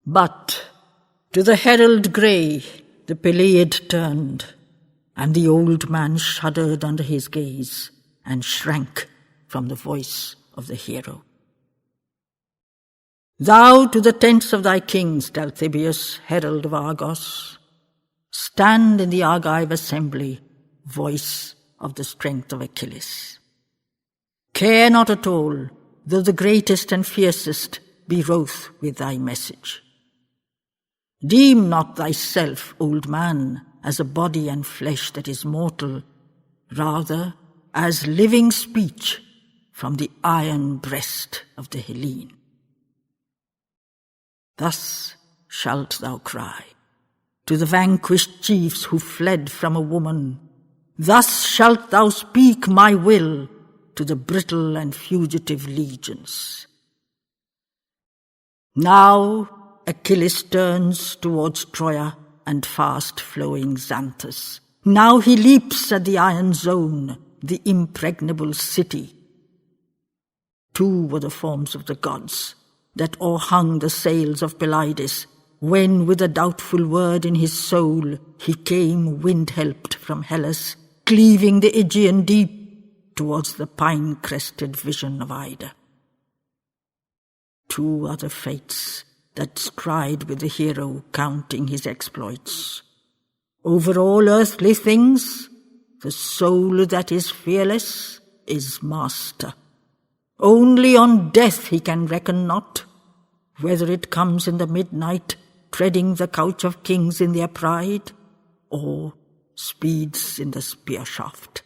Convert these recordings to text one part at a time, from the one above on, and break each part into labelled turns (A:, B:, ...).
A: But to the herald grey the Peleid turned, and the old man shuddered under his gaze and shrank from the voice of the hero. Thou to the tents of thy kings, Talthybius, herald of Argos, stand in the Argive assembly, voice of the strength of Achilles. Care not at all, though the greatest and fiercest be wroth with thy message. Deem not thyself, old man, as a body and flesh that is mortal, rather as living speech from the iron breast of the Hellene. Thus shalt thou cry to the vanquished chiefs who fled from a woman. Thus shalt thou speak my will to the brittle and fugitive legions. Now Achilles turns towards Troia and fast-flowing Xanthus. Now he leaps at the iron zone, the impregnable city. Two were the forms of the gods that o'erhung the sails of Pelides, when with a doubtful word in his soul he came wind-helped from Hellas, cleaving the Aegean deep towards the pine-crested vision of Ida. Two other fates that stride with the hero counting his exploits. Over all earthly things, the soul that is fearless is master. Only on death he can reckon not, whether it comes in the midnight, treading the couch of kings in their pride, or speeds in the spear shaft.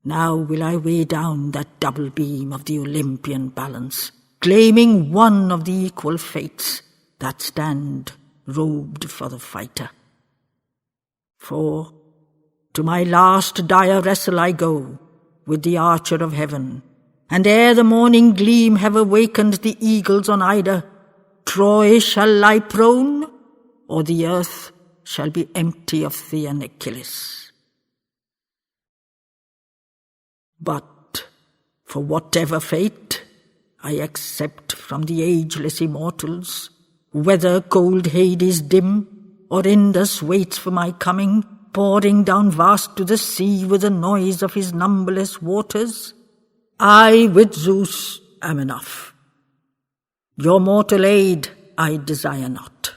A: Now will I weigh down that double beam of the Olympian balance, claiming one of the equal fates that stand robed for the fighter. For to my last dire wrestle I go with the archer of heaven, and ere the morning gleam have awakened the eagles on Ida, Troy shall lie prone, or the earth shall be empty of thee and Achilles. But for whatever fate I accept from the ageless immortals, whether cold Hades dim, or Indus waits for my coming, pouring down vast to the sea with the noise of his numberless waters, I with Zeus am enough. Your mortal aid I desire not.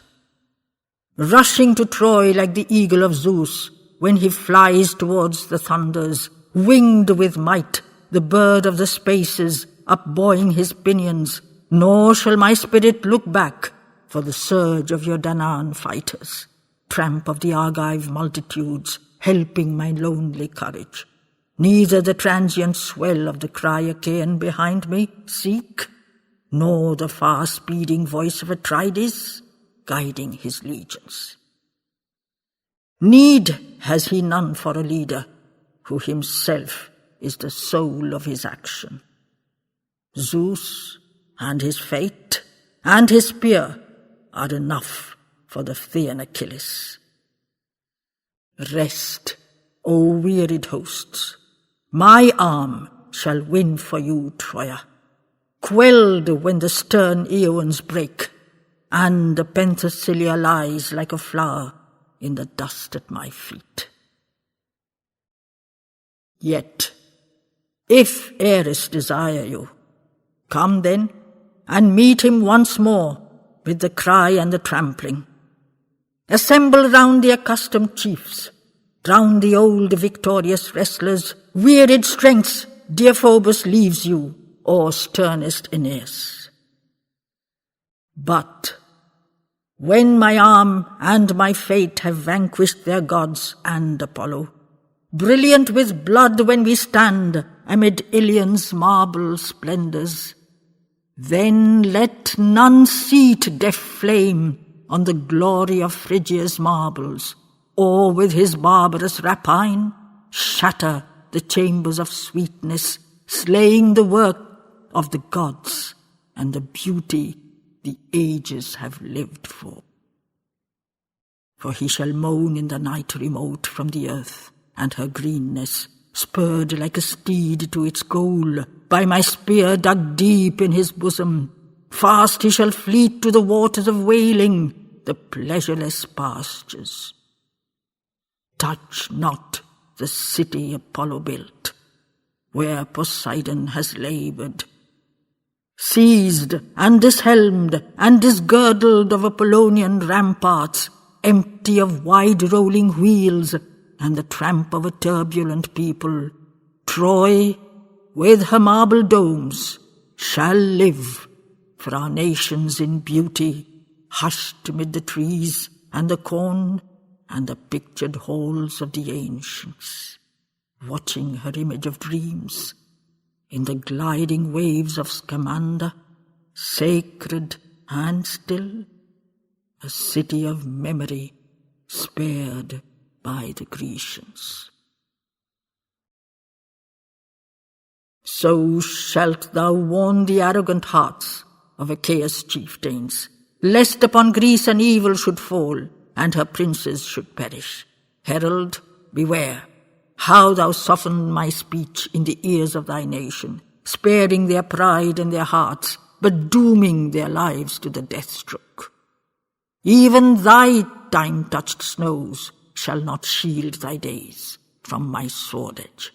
A: Rushing to Troy like the eagle of Zeus, when he flies towards the thunders, winged with might, the bird of the spaces, upbuoying his pinions, nor shall my spirit look back for the surge of your Danaan fighters, tramp of the Argive multitudes, helping my lonely courage. Neither the transient swell of the cry Achaean behind me seek, nor the far-speeding voice of Atrides guiding his legions. Need has he none for a leader, who himself is the soul of his action. Zeus and his fate and his spear are enough for the Phthian Achilles. Rest, O wearied hosts, my arm shall win for you Troia, quelled when the stern aeons break, and the Penthesilea lies like a flower in the dust at my feet. Yet, if Ares desire you, come then, and meet him once more with the cry and the trampling. Assemble round the accustomed chiefs, round the old victorious wrestlers, wearied strengths dear Phoebus leaves you, or sternest Aeneas. But when my arm and my fate have vanquished their gods and Apollo, brilliant with blood when we stand amid Ilion's marble splendours, then let none seat deaf flame on the glory of Phrygia's marbles, or with his barbarous rapine shatter the chambers of sweetness, slaying the work of the gods and the beauty the ages have lived for. For he shall moan in the night remote from the earth and her greenness, spurred like a steed to its goal by my spear dug deep in his bosom, Fast he shall fleet to the waters of wailing, the pleasureless pastures. Touch not the city Apollo built, where Poseidon has laboured. Seized and dishelmed and disgirdled of Apollonian ramparts, empty of wide rolling wheels and the tramp of a turbulent people, Troy, with her marble domes, shall live for our nations in beauty, hushed amid the trees and the corn and the pictured halls of the ancients, watching her image of dreams in the gliding waves of Scamander, sacred and still, a city of memory spared by the Grecians. So shalt thou warn the arrogant hearts of Achaea's chieftains, lest upon Greece an evil should fall, and her princes should perish. Herald, beware, how thou soften my speech in the ears of thy nation, sparing their pride and their hearts, but dooming their lives to the death stroke. Even thy time-touched snows shall not shield thy days from my sword edge.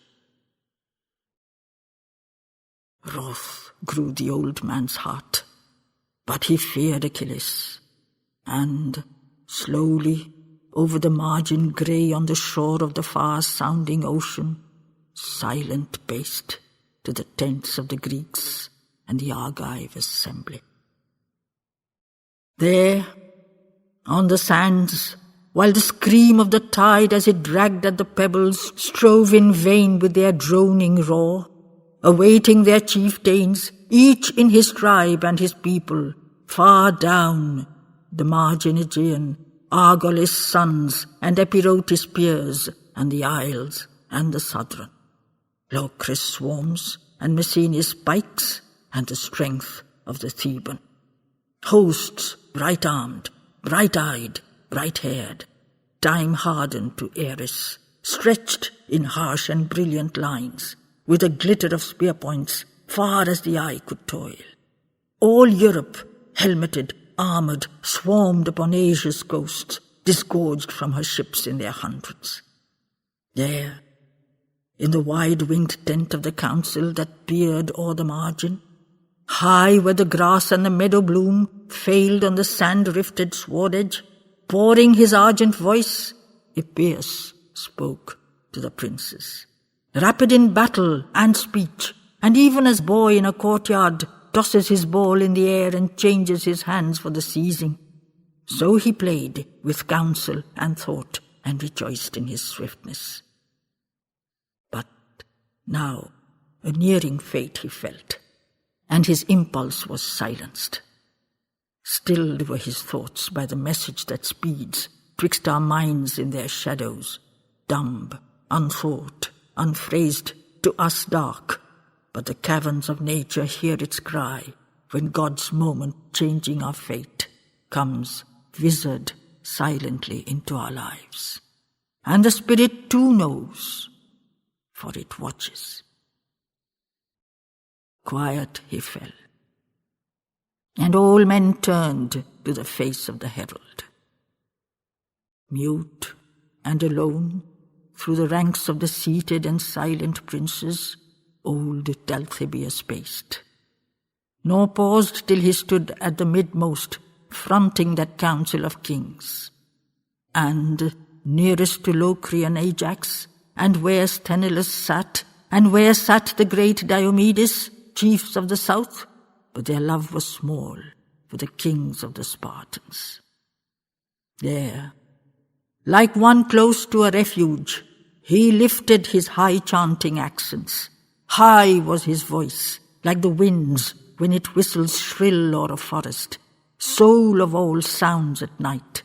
A: Wroth grew the old man's heart, but he feared Achilles, and slowly, over the margin grey on the shore of the far-sounding ocean, silent paced to the tents of the Greeks and the Argive assembly. There, on the sands, while the scream of the tide as it dragged at the pebbles strove in vain with their droning roar, awaiting their chieftains, each in his tribe and his people, far down the margin Aegean, Argolis' sons and Epirotis' peers, and the isles and the southern, Locris swarms and Messenius pikes, and the strength of the Theban. Hosts bright-armed, bright-eyed, bright-haired, time-hardened to Eris, stretched in harsh and brilliant lines, with a glitter of spear points far as the eye could toil. All Europe, helmeted, armoured, swarmed upon Asia's coasts, disgorged from her ships in their hundreds. There, in the wide-winged tent of the council that peered o'er the margin, high where the grass and the meadow bloom failed on the sand-rifted sword edge, pouring his argent voice, Epeius spoke to the princes. Rapid in battle and speech, and even as boy in a courtyard tosses his ball in the air and changes his hands for the seizing, so he played with counsel and thought and rejoiced in his swiftness. But now a nearing fate he felt, and his impulse was silenced. Stilled were his thoughts by the message that speeds twixt our minds in their shadows, dumb, unthought, unphrased, to us dark, but the caverns of nature hear its cry when God's moment changing our fate comes wizard silently into our lives. And the spirit too knows, for it watches. Quiet he fell, and all men turned to the face of the herald. Mute and alone, through the ranks of the seated and silent princes, old Deiphobus paced, nor paused till he stood at the midmost, fronting that council of kings. And nearest to Locrian Ajax, and where Sthenelus sat, and where sat the great Diomedes, chiefs of the south, but their love was small for the kings of the Spartans. There, like one close to a refuge, he lifted his high chanting accents. High was his voice, like the wind's when it whistles shrill o'er a forest, soul of all sounds at night,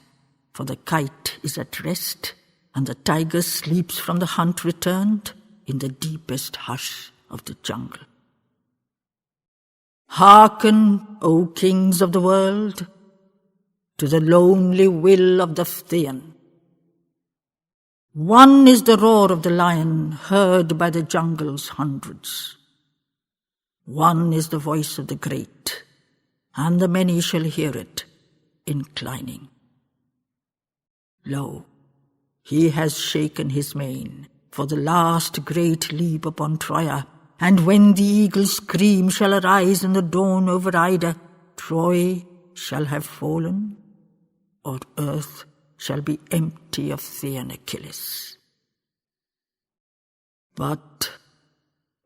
A: for the kite is at rest, and the tiger sleeps from the hunt returned in the deepest hush of the jungle. Hearken, O kings of the world, to the lonely will of the Phthian. One is the roar of the lion heard by the jungle's hundreds. One is the voice of the great, and the many shall hear it, inclining. Lo, he has shaken his mane for the last great leap upon Troia, and when the eagle's scream shall arise in the dawn over Ida, Troy shall have fallen, or earth shall be empty of thee and Achilles. But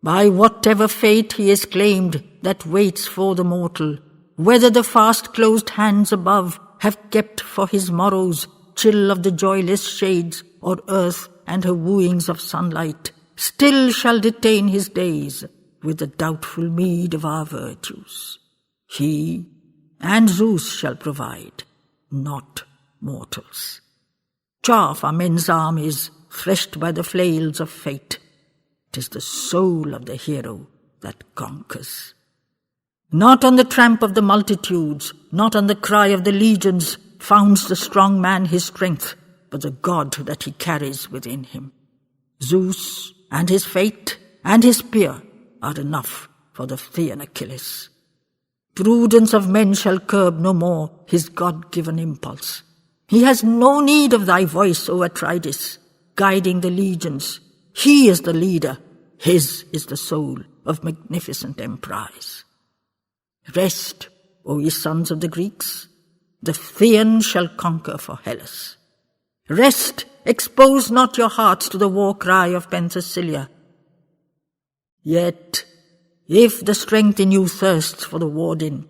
A: by whatever fate he is claimed that waits for the mortal, whether the fast-closed hands above have kept for his morrows chill of the joyless shades, or earth and her wooings of sunlight, still shall detain his days with the doubtful meed of our virtues. He and Zeus shall provide, not mortals. Chaff are men's armies, threshed by the flails of fate. 'Tis the soul of the hero that conquers. Not on the tramp of the multitudes, not on the cry of the legions, founds the strong man his strength, but the God that he carries within him. Zeus and his fate and his spear are enough for the Thean Achilles. Prudence of men shall curb no more his God-given impulse. He has no need of thy voice, O Atrides, guiding the legions. He is the leader, his is the soul of magnificent emprise. Rest, O ye sons of the Greeks, the Thean shall conquer for Hellas. Rest, expose not your hearts to the war cry of Penthesilea. Yet, if the strength in you thirsts for the war-din,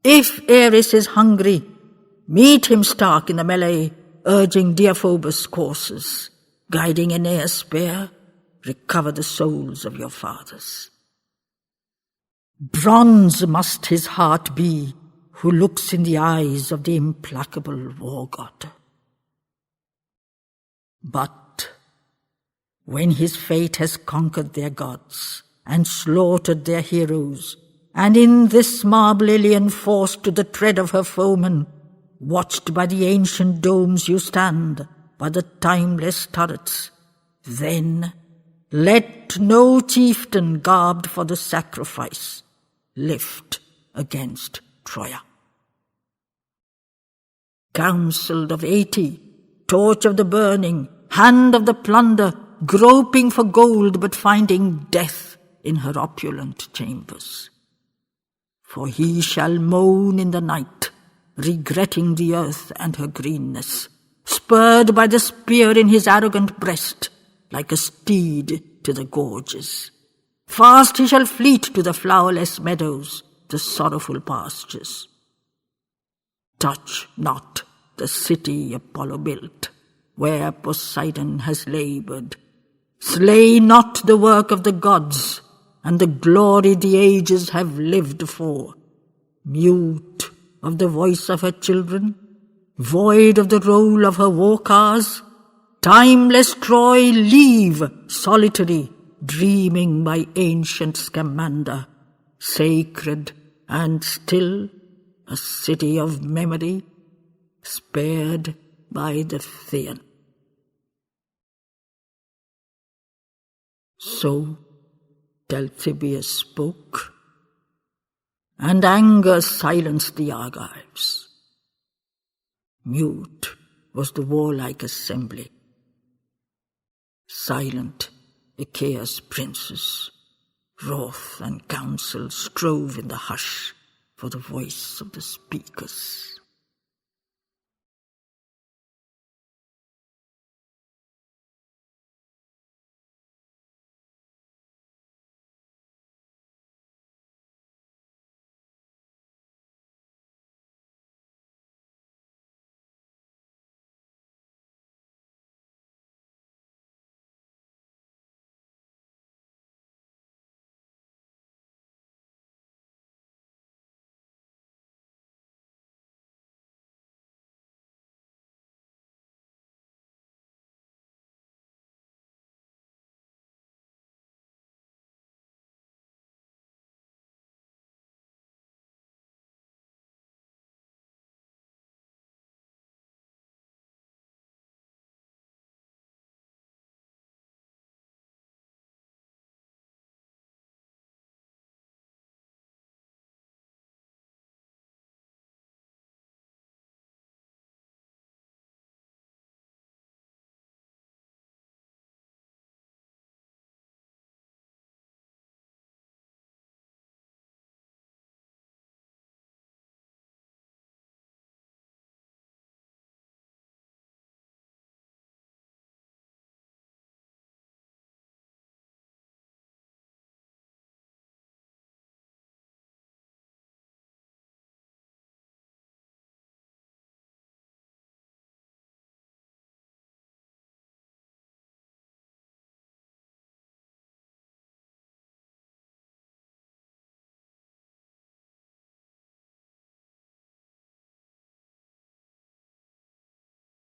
A: if Ares is hungry, meet him stark in the melee, urging Deiphobus' coursers, guiding Aeneas' spear, recover the souls of your fathers. Bronze must his heart be, who looks in the eyes of the implacable war god. But when his fate has conquered their gods and slaughtered their heroes, and in this marble Ilion forced to the tread of her foemen, watched by the ancient domes you stand, by the timeless turrets, then let no chieftain garbed for the sacrifice lift against Troia. Counselled of 80, torch of the burning, hand of the plunder, groping for gold but finding death in her opulent chambers. For he shall moan in the night, regretting the earth and her greenness, spurred by the spear in his arrogant breast, like a steed to the gorges. Fast he shall fleet to the flowerless meadows, the sorrowful pastures. Touch not the city Apollo built, where Poseidon has laboured. Slay not the work of the gods, and the glory the ages have lived for. Mute of the voice of her children, void of the roll of her war cars, timeless Troy leave solitary, dreaming by ancient Scamander, sacred and still, a city of memory, spared by the Thean. So Talthybius spoke, and anger silenced the Argives. Mute was the warlike assembly. Silent Achaea's princes, wrath and counsel strove in the hush for the voice of the speakers.